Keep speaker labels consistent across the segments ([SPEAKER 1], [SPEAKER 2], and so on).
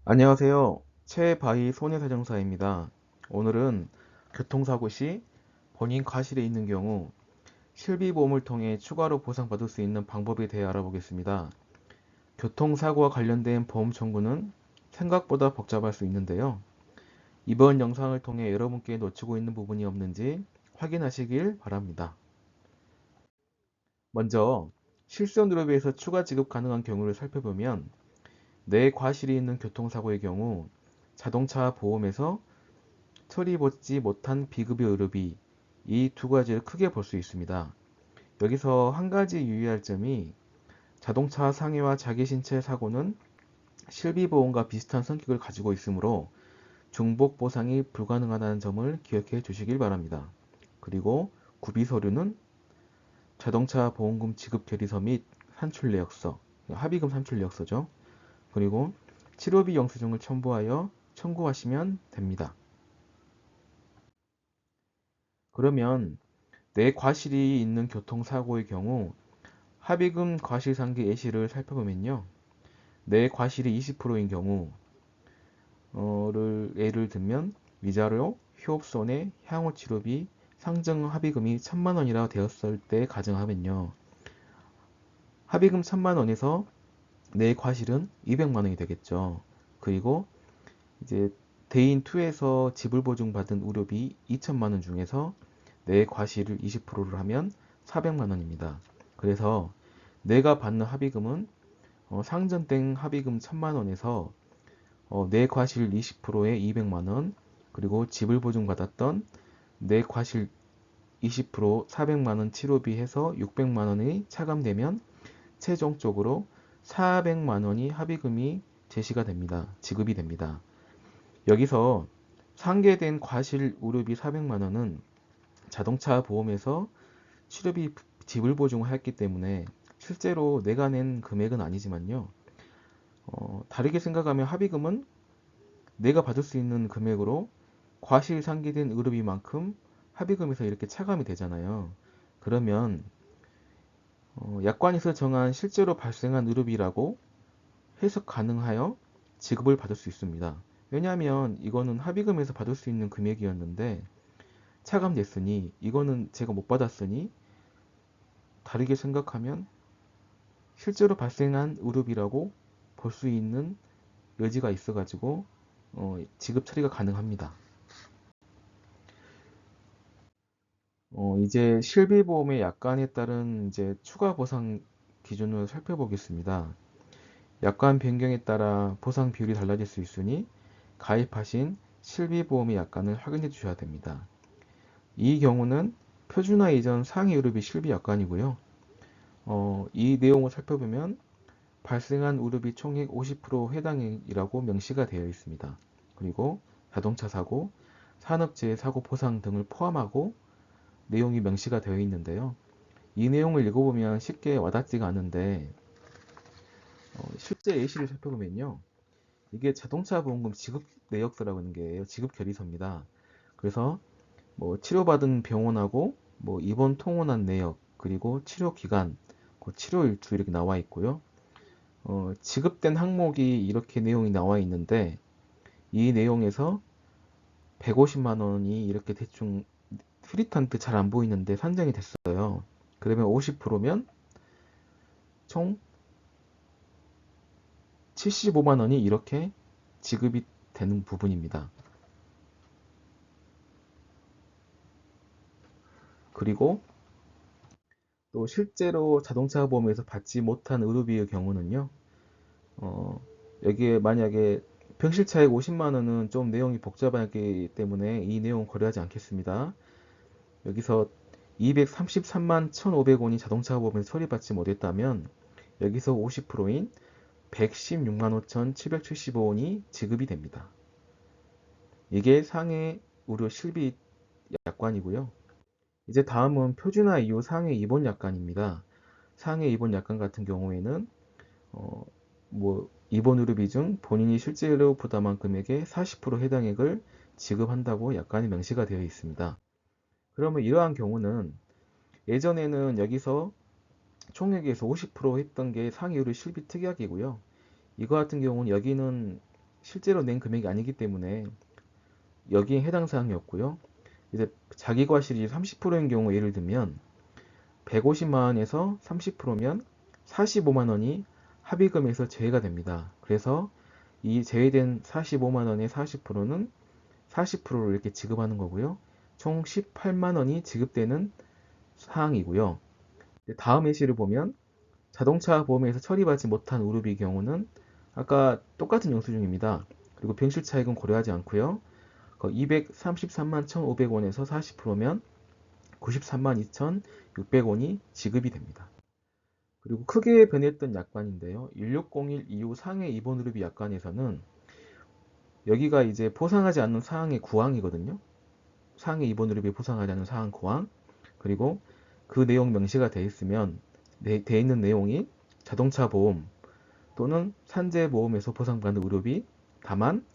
[SPEAKER 1] 안녕하세요. 최바이 손해배상사입니다. 오늘은 교통사고 시 본인 과실이 있는 경우 실비보험을 통해 추가로 보상받을 수 있는 방법에 대해 알아보겠습니다. 교통사고와 관련된 보험 청구는 생각보다 복잡할 수 있는데요. 이번 영상을 통해 여러분께 놓치고 있는 부분이 없는지 확인하시길 바랍니다. 먼저 실손으로 비해서 추가 지급 가능한 경우를 살펴보면 내 과실이 있는 교통사고의 경우 자동차 보험에서 처리받지 못한 비급여 의료비 이 두 가지를 크게 볼 수 있습니다. 여기서 한 가지 유의할 점이 자동차 상해와 자기신체 사고는 실비보험과 비슷한 성격을 가지고 있으므로 중복 보상이 불가능하다는 점을 기억해 주시길 바랍니다. 그리고 구비서류는 자동차 보험금 지급 결의서 및 산출 내역서, 합의금 산출 내역서죠. 그리고 치료비 영수증을 첨부하여 청구하시면 됩니다. 그러면 내 과실이 있는 교통사고의 경우 합의금 과실상계 예시를 살펴보면요. 내 과실이 20%인 경우를 예를 들면 위자료, 휴업손해, 향후치료비, 상정 합의금이 1,000만 원이라 되었을 때 가정하면요. 합의금 1,000만 원에서 내 과실은 200만 원이 되겠죠. 그리고 이제 대인 2에서 지불 보증 받은 의료비 2천만 원 중에서 내 과실을 20%를 하면 400만 원입니다. 그래서 내가 받는 합의금은 상전땡 합의금 1,000만 원에서 내 과실 20%에 200만 원, 그리고 지불 보증 받았던 내 과실 20% 400만 원 치료비 해서 600만 원이 차감되면 최종적으로 400만 원이 합의금이 제시가 됩니다. 지급이 됩니다. 여기서 상계된 과실 의료비 400만 원은 자동차 보험에서 치료비 지불 보증을 했기 때문에 실제로 내가 낸 금액은 아니지만요. 다르게 생각하면 합의금은 내가 받을 수 있는 금액으로 과실 상기된 의료비만큼 합의금에서 이렇게 차감이 되잖아요. 그러면 약관에서 정한 실제로 발생한 의료비라고 해석 가능하여 지급을 받을 수 있습니다. 왜냐하면 이거는 합의금에서 받을 수 있는 금액이었는데 차감됐으니 이거는 제가 못 받았으니 다르게 생각하면 실제로 발생한 의료비라고 볼 수 있는 여지가 있어가지고 지급 처리가 가능합니다. 이제 실비보험의 약관에 따른 이제 추가 보상 기준을 살펴보겠습니다. 약관 변경에 따라 보상 비율이 달라질 수 있으니 가입하신 실비보험의 약관을 확인해 주셔야 됩니다. 이 경우는 표준화 이전 상해 의료비 실비 약관이고요. 이 내용을 살펴보면 발생한 의료비 총액 50% 해당액이라고 명시가 되어 있습니다. 그리고 자동차 사고, 산업재해 사고 보상 등을 포함하고 내용이 명시가 되어 있는데요. 이 내용을 읽어보면 쉽게 와닿지가 않은데 실제 예시를 살펴보면요. 이게 자동차 보험금 지급 내역서라고 하는 게요. 지급 결의서입니다. 그래서 뭐 치료받은 병원하고 뭐 입원 통원한 내역, 그리고 치료 기간, 치료 일주 이렇게 나와 있고요. 지급된 항목이 이렇게 내용이 나와 있는데 이 내용에서 150만 원이 이렇게 대충 흐릿한 듯 잘 안 보이는데 산정이 됐어요. 그러면 50%면 총 75만 원이 이렇게 지급이 되는 부분입니다. 그리고 또 실제로 자동차 보험에서 받지 못한 의료비의 경우는요. 여기에 만약에 병실 차액 50만 원은 좀 내용이 복잡하기 때문에 이 내용 고려하지 않겠습니다. 여기서 233만 1,500원이 자동차 보험에서 처리받지 못했다면 여기서 50%인 116만 5,775원이 지급이 됩니다. 이게 상해 의료 실비 약관이고요. 이제 다음은 표준화 이후 상해 입원 약관입니다. 상해 입원 약관 같은 경우에는 어, 입원 의료비 중 본인이 실제로 부담한 금액의 40% 해당액을 지급한다고 약관에 명시가 되어 있습니다. 그러면 이러한 경우는 예전에는 여기서 총액에서 50% 했던 게 상해 의료 실비 특약이고요. 이거 같은 경우는 여기는 실제로 낸 금액이 아니기 때문에 여기에 해당 사항이었고요. 이제 자기과실이 30%인 경우 예를 들면 150만 원에서 30%면 45만 원이 합의금에서 제외가 됩니다. 그래서 이 제외된 45만 원의 40%는 40%를 이렇게 지급하는 거고요. 총 18만 원이 지급되는 사항이고요. 다음 예시를 보면 자동차 보험에서 처리받지 못한 의료비 경우는 아까 똑같은 영수증입니다. 그리고 병실 차익은 고려하지 않고요. 233만 1,500원에서 40%면 93만 2,600원이 지급이 됩니다. 그리고 크게 변했던 약관인데요. 1601 이후 상해 입원 의료비 약관에서는 여기가 이제 보상하지 않는 사항의 구항이거든요. 상해 입원 의료비 보상하지 않는 사항 구항. 그리고 그 내용 명시가 되어 있으면 돼 있는 내용이 자동차 보험 또는 산재 보험에서 보상받는 의료비, 다만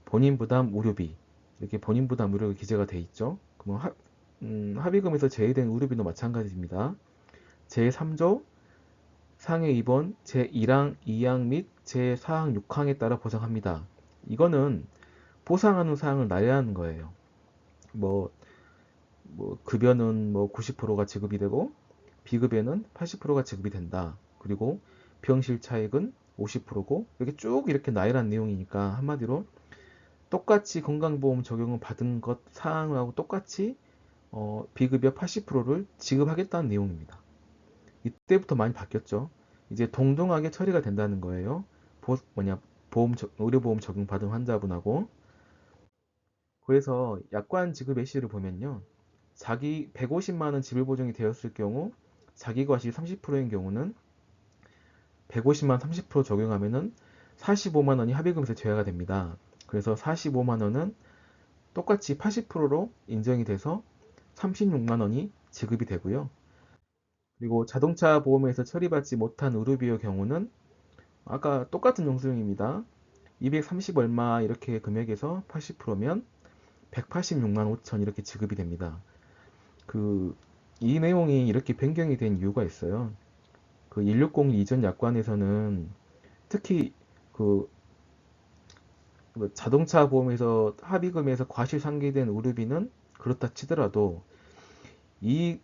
[SPEAKER 1] 본인 부담 의료비 이렇게 본인 부담 의료비 기재가 되어 있죠. 그럼 합의금에서 제외된 의료비도 마찬가지입니다. 제3조 상해 입원 제1항, 2항 및 제4항, 6항에 따라 보상합니다. 이거는 보상하는 사항을 나열하는 거예요. 뭐, 급여는 90%가 지급이 되고 비급여는 80%가 지급이 된다. 그리고 병실 차액은 50%고 이렇게 쭉 이렇게 나열한 내용이니까 한마디로 똑같이 건강보험 적용을 받은 것 사항하고 똑같이 비급여 80%를 지급하겠다는 내용입니다. 이때부터 많이 바뀌었죠. 이제 동등하게 처리가 된다는 거예요. 의료보험 적용받은 환자분하고. 그래서 약관 지급 예시를 보면요. 자기 150만 원 지불 보정이 되었을 경우 자기 과실 30%인 경우는 150만 30% 적용하면은 45만 원이 합의금에서 제외가 됩니다. 그래서 45만 원은 똑같이 80%로 인정이 돼서 36만 원이 지급이 되고요. 그리고 자동차 보험에서 처리받지 못한 의료비의 경우는 아까 똑같은 영수증입니다. 230 얼마 이렇게 금액에서 80%면 186만 5천 이렇게 지급이 됩니다. 이 내용이 이렇게 변경이 된 이유가 있어요. 1601 이전 약관에서는 특히 그 자동차 보험에서 합의금에서 과실 상계된 의료비는 그렇다 치더라도 이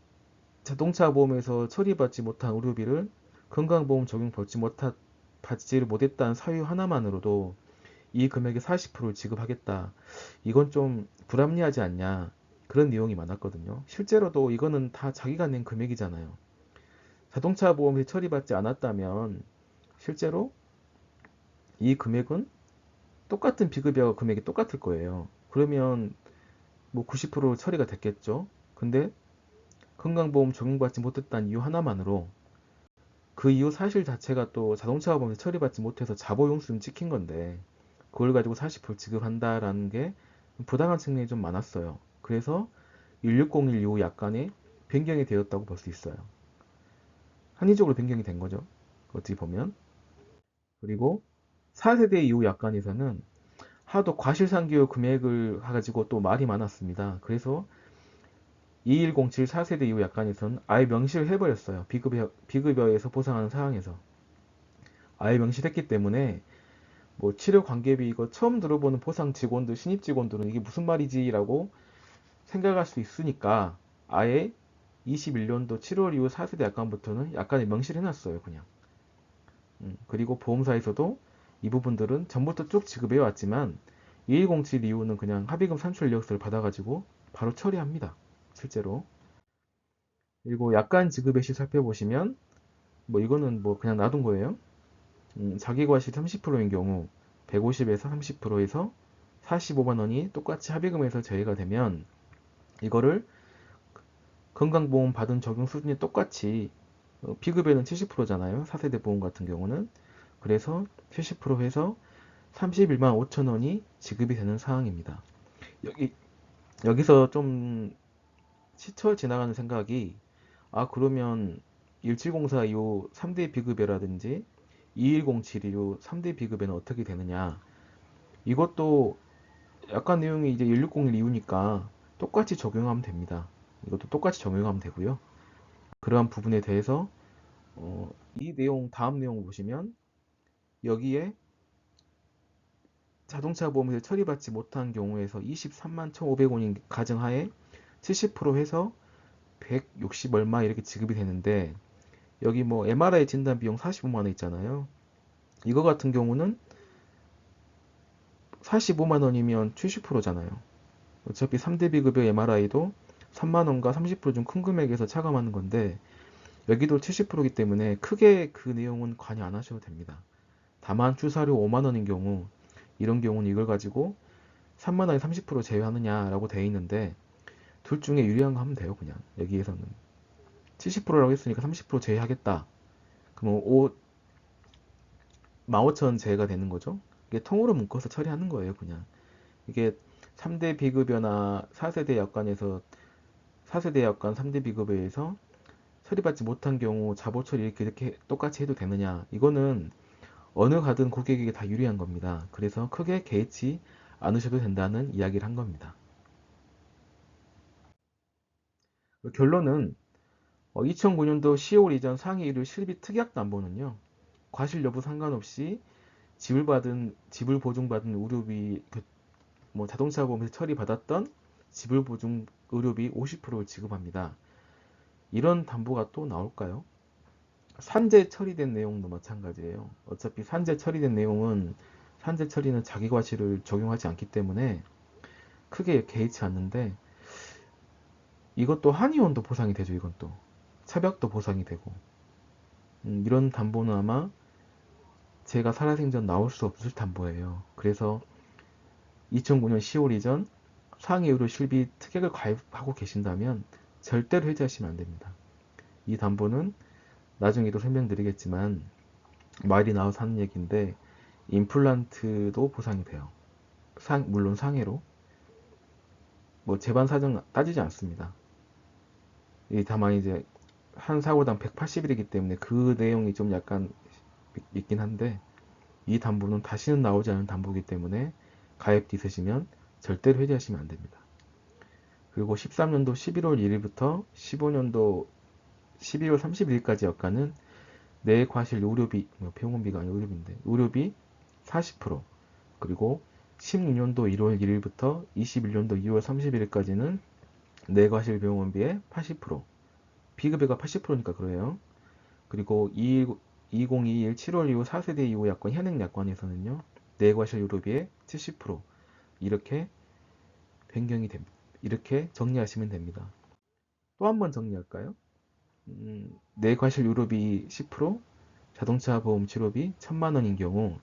[SPEAKER 1] 자동차 보험에서 처리받지 못한 의료비를 건강보험 적용 받지를 못했다는 사유 하나만으로도 이 금액의 40%를 지급하겠다. 이건 좀 불합리하지 않냐. 그런 내용이 많았거든요. 실제로도 이거는 다 자기가 낸 금액이잖아요. 자동차 보험에서 처리받지 않았다면 실제로 이 금액은 똑같은 비급여 금액이 똑같을 거예요. 그러면 90% 처리가 됐겠죠. 근데 건강보험 적용받지 못했다는 이유 하나만으로 그 이유 사실 자체가 또 자동차 보험에서 처리받지 못해서 자보용수증 찍힌 건데 그걸 가지고 40% 지급한다라는 게 부당한 측면이 좀 많았어요. 그래서 1601 이후 약관에 변경이 되었다고 볼 수 있어요. 합리적으로 변경이 된 거죠. 어떻게 보면. 그리고 4세대 이후 약관에서는 하도 과실상기의 금액을 가지고 또 말이 많았습니다. 그래서 2107 4세대 이후 약관에서는 아예 명시를 해버렸어요. 비급여에서 보상하는 사항에서. 아예 명시했기 때문에 치료 관계비 이거 처음 들어보는 보상 직원들, 신입 직원들은 이게 무슨 말이지라고 생각할 수 있으니까 아예 21년도 7월 이후 4세대 약관부터는 약관에 명시를 해놨어요. 그냥. 그리고 보험사에서도 이 부분들은 전부터 쭉 지급해 왔지만 2107 이후는 그냥 합의금 산출 이력서를 받아가지고 바로 처리합니다. 실제로. 그리고 약관 지급의 시 살펴보시면 이거는 그냥 놔둔 거예요. 자기과실 30%인 경우 150에서 30%에서 45만 원이 똑같이 합의금에서 제외가 되면 이거를 건강보험 받은 적용 수준이 똑같이 비급여는 70%잖아요. 4세대 보험 같은 경우는. 그래서 70% 해서 31만 5천 원이 지급이 되는 상황입니다. 여기서 좀 스쳐 지나가는 생각이 그러면 1704 이후 3대 비급여라든지 2107 이후 3대 비급여는 어떻게 되느냐. 이것도 약관 내용이 이제 1601 이후니까 똑같이 적용하면 됩니다. 이것도 똑같이 적용하면 되고요. 그러한 부분에 대해서 이 내용 다음 내용 보시면 여기에 자동차 보험에서 처리받지 못한 경우에서 23만 1,500원인 가정하에 70% 해서 160 얼마 이렇게 지급이 되는데, 여기 뭐 MRI 진단 비용 45만 원 있잖아요. 이거 같은 경우는 45만 원이면 70%잖아요. 어차피 3대 비급여 MRI도 3만 원과 30%중 큰 금액에서 차감하는 건데, 여기도 70%이기 때문에 크게 그 내용은 관여 안 하셔도 됩니다. 다만 주사료 5만 원인 경우, 이런 경우는 이걸 가지고 3만 원에 30% 제외하느냐라고 되어 있는데, 둘 중에 유리한 거 하면 돼요. 그냥 여기에서는 70%라고 했으니까 30% 제외하겠다. 그럼 15,000원 제외가 되는 거죠. 이게 통으로 묶어서 처리하는 거예요. 그냥 이게 3대 비급여나 4세대 약관에서 4세대 약관 3대 비급여에서 처리받지 못한 경우 자보 처리 이렇게 똑같이 해도 되느냐, 이거는 어느 가든 고객에게 다 유리한 겁니다. 그래서 크게 개의치 않으셔도 된다는 이야기를 한 겁니다. 결론은 2009년도 10월 이전 상해 일일 실비 특약 담보는요, 과실 여부 상관없이 지불 보증받은 의료비, 뭐 자동차 보험에서 처리받았던 지불 보증 의료비 50%를 지급합니다. 이런 담보가 또 나올까요? 산재 처리된 내용도 마찬가지예요. 어차피 산재 처리된 내용은 산재 처리는 자기 과실을 적용하지 않기 때문에 크게 개의치 않는데, 이것도 한의원도 보상이 되죠. 이건 또 차벽도 보상이 되고, 이런 담보는 아마 제가 살아생전 나올 수 없을 담보예요. 그래서 2009년 10월 이전 상해 의료 실비 특약을 가입하고 계신다면 절대로 해지하시면 안 됩니다. 이 담보는 나중에도 설명드리겠지만 말이 나와서 하는 얘기인데, 임플란트도 보상이 돼요. 물론 상해로. 뭐 재반 사정 따지지 않습니다. 다만 이제 한 사고당 180일이기 때문에 그 내용이 좀 약간 있긴 한데, 이 담보는 다시는 나오지 않은 담보이기 때문에 가입 있으시면 절대로 해지하시면 안 됩니다. 그리고 13년도 11월 1일부터 15년도 12월 31일까지 여가는 내 과실 의료비, 병원비가 아니라 의료비인데, 의료비 40%, 그리고 16년도 1월 1일부터 21년도 2월 31일까지는 내 과실 병원비의 80%, 비급여가 80%니까 그래요. 그리고 2021 7월 이후 4세대 이후 약관, 현행 약관에서는요, 내 과실 의료비의 70%, 이렇게 변경이 됩니다. 이렇게 정리하시면 됩니다. 또 한 번 정리할까요? 내 과실 의료비 10%, 자동차 보험 치료비 1,000만 원인 경우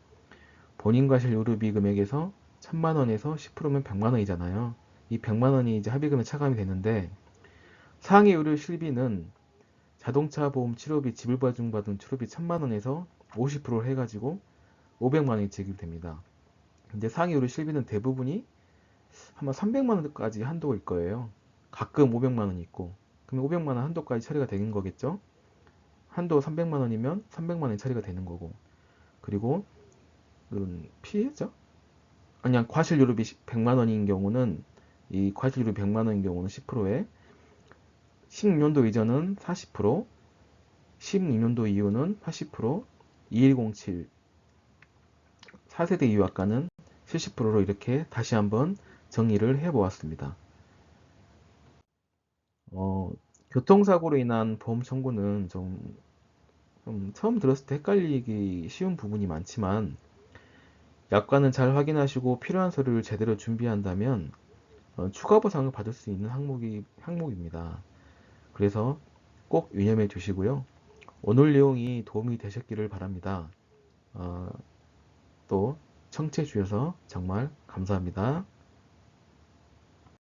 [SPEAKER 1] 본인 과실 의료비 금액에서 1,000만 원에서 10%면 100만 원이잖아요. 이 100만 원이 이제 합의금에 차감이 되는데, 상해 의료 실비는 자동차 보험 치료비 지불보증받은 치료비 1,000만 원에서 50%를 해가지고 500만 원이 지급됩니다. 근데 상해 의료 실비는 대부분이 아마 300만 원까지 한도일 거예요. 가끔 500만 원이 있고. 그럼 500만 원 한도까지 처리가 되는 거겠죠? 한도 300만 원이면 300만 원이 처리가 되는 거고. 그리고 피해자? 아니야, 과실 요금이 100만 원인 경우는, 이 과실 요금 100만 원인 경우는 10%에, 16년도 이전은 40%, 16년도 이후는 80%, 2107 4세대 이후학과는 70%로 이렇게 다시 한번 정리를 해보았습니다. 교통사고로 인한 보험 청구는 좀 처음 들었을 때 헷갈리기 쉬운 부분이 많지만, 약관은 잘 확인하시고 필요한 서류를 제대로 준비한다면 추가 보상을 받을 수 있는 항목입니다. 그래서 꼭 유념해 두시고요. 오늘 내용이 도움이 되셨기를 바랍니다. 또 청취해 주셔서 정말 감사합니다.